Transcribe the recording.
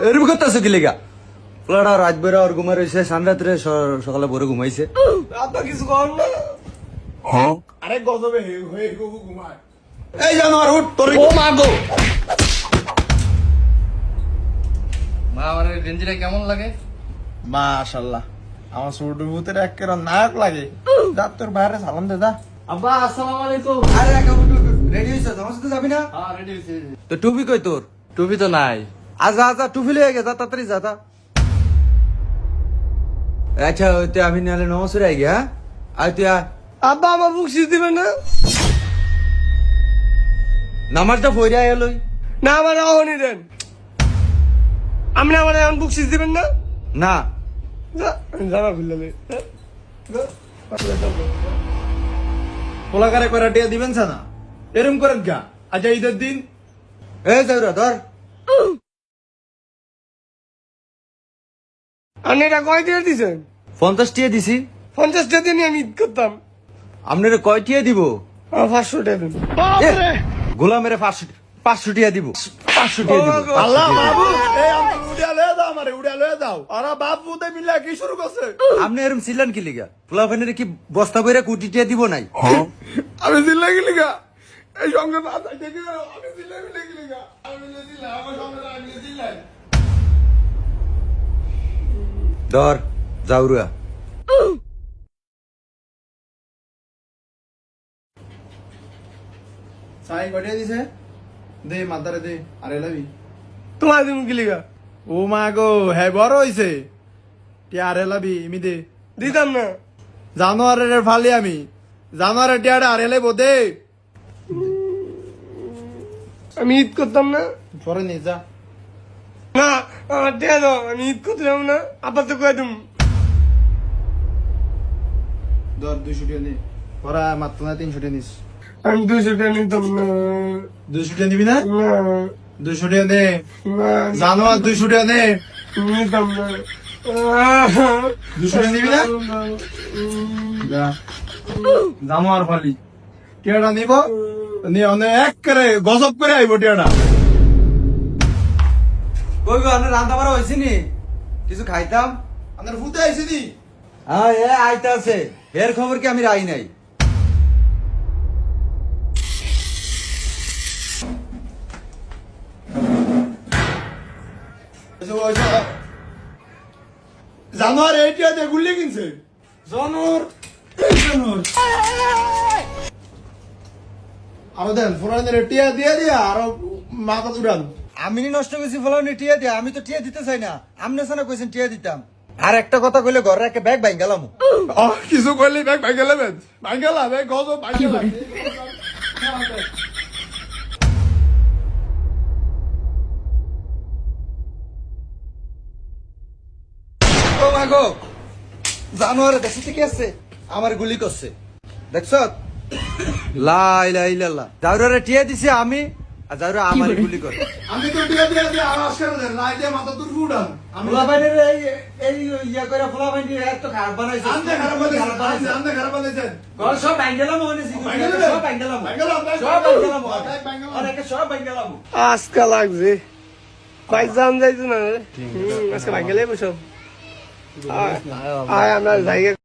এরকম করতেছো কি লেগা? পোলাটা রাত বেড়া আর ঘুমাই রয়েছে, সান রাত্রে সকালে ভোরে ঘুমাইছে। কিছু কর না। আরে গজবে হয়ে গবু ঘুমায়। এই জানোয়ার উঠ, তোর ও মা গো। মা আমার গেঞ্জিটা কেমন লাগে? মাশাআল্লাহ, আমার ছোট ভূতের একেবারে নায়ক লাগে। যা তোর বাইরে সালাম দে যা। আব্বা আসসালামু আলাইকুম। আরে রেডি হইছ? আমার সাথে যাবি না? হ্যাঁ রেডি হইছি। তো টুপি কই তোর? টুপি তো নাই। আজা আজা টুপি লয়ে গে, যা তাড়াতাড়ি যা তা। আচ্ছা ওইতে আমি নালে নমস্কার আই গিয়া। আই তুই আব্বা আমার বুক সিজ দিবেন না? নামাজটা পড়ে আয় লই। না আমার রাহনি দেন। আপনি আমার এখন বুক সিজ দিবেন না? না জামা খুললে। পোলাকারে করে টিয়া দিবেন না এরম করে গা। আচ্ছা ঈদের দিন এই যাউরা ধর। আপনি এটা কয় দিয়ে দিছেন? 50 টিয়া দিছি। 50 টাকা দিয়ে আমি ঈদ করতাম। আপনারে কয় টিয়া দিব? 500 টাকা দেন। গোলামের 500 টিয়া দিব। 500 টিয়া দিব। আল্লাহ মাহবুব, এই আমি উড়িয়া লয়ে দাও, আমারে উড়িয়া লয়ে দাও। আরে বাপ ভূতে মিলে কি শুরু করছে? আপনি এরম চিল্লান কি লিগা? পোলা ফাইনের কি বস্তা বইরা কোটি টিয়া দিব নাই? আমি জিল্লা গেলি গা। এই সঙ্গে না থাকে আমি জিল্লা মিলে গেলি গা। আমি জিল্লা আমার সঙ্গে আমি জিল্লা। ধর যাউরা। সাই গড়িয়ে দিছে দে মাদারে দে আরে লাবি। তোমার দিন কি লিগা? ও মা গো, হ্যাঁ বড় হইছে। টিয়া আরে লাবি ইমি দে। দিতাম না। জানোয়ারের ফালি আমি। জানোয়ারের টিয়াটা আরে লাইব দে। আমি ঈদ করতাম না। পরে নে যা। না আমার টাকা দাও, আমি ঈদ করতে যাবো না। আবার তো কয়ে তুমি ধর 200 টিয়া নে। পরে মাত্র না 300 টিয়া নিস। আমি 200 টাকা নিতাম না। 200 টিয়া নিবি না? না 200 টিয়া নে। না জানোয়ার 200 টিয়া নে। নিতাম না। 200 টিয়া নিবি না? যা। জানোয়ার ফালি। টিয়াটা নিব। নিয়ে অনে এক করে গজব করে আইব টিয়াটা। কই গো আপনার রান্না বাড়া হইছে নি? কিছু খাইতাম। আপনার ফুতে আইছে নি? হ্যাঁ এ আইতা আছে। এর খবর কি আমি রাই নাই। জানোয়ার এই টিয়াতে গুলি কিনছে। জানোয়ার আমাদের ফোরানের টিয়া দিয়ে দিয়া আর মাথা উড়ান। আমি নি নষ্ট করছি ফলানি টিয়া দিয়া। আমি তো টিয়া দিতে চাই না। আমনে সানা কইছেন টিয়া দিতাম। আর একটা কথা কইলে ঘরে একটা ব্যাগ ভাঙ গেলাম। কিছু করলি ব্যাগ ভাই গেলে ভাই গেলাম এই গজব ভাই গেলাম। ও মা গো, জানোয়ারে দেখছি কি আছে? আমার গুলি করছে দেখছ? লাই লাই লাল্লা জাউরারে টিয়া দিছে আমি, আর জাউরা আমার গুলি করে। আমি তো টিয়া দিয়ে দিয়ে আওয়াজ করে দেন লাই দিয়ে মাথা তুর উড়ান। আমি ফোলা বাইনের এই ইয়া করে ফোলা বাইনের এত খারাপ বানাইছে। আন্দে খারাপ বানাইছেন, আন্দে খারাপ বানাইছেন। ঘর সব ভাঙ গেলাম মনে সব ভাঙ গেলাম সব ভাঙ গেলাম অনেকে সব ভাঙ গেলাম। আজকা লাগছে ভাই জান যাইতো না রে। আজকে ভাই গেলে বসব আয় আমরা যাই।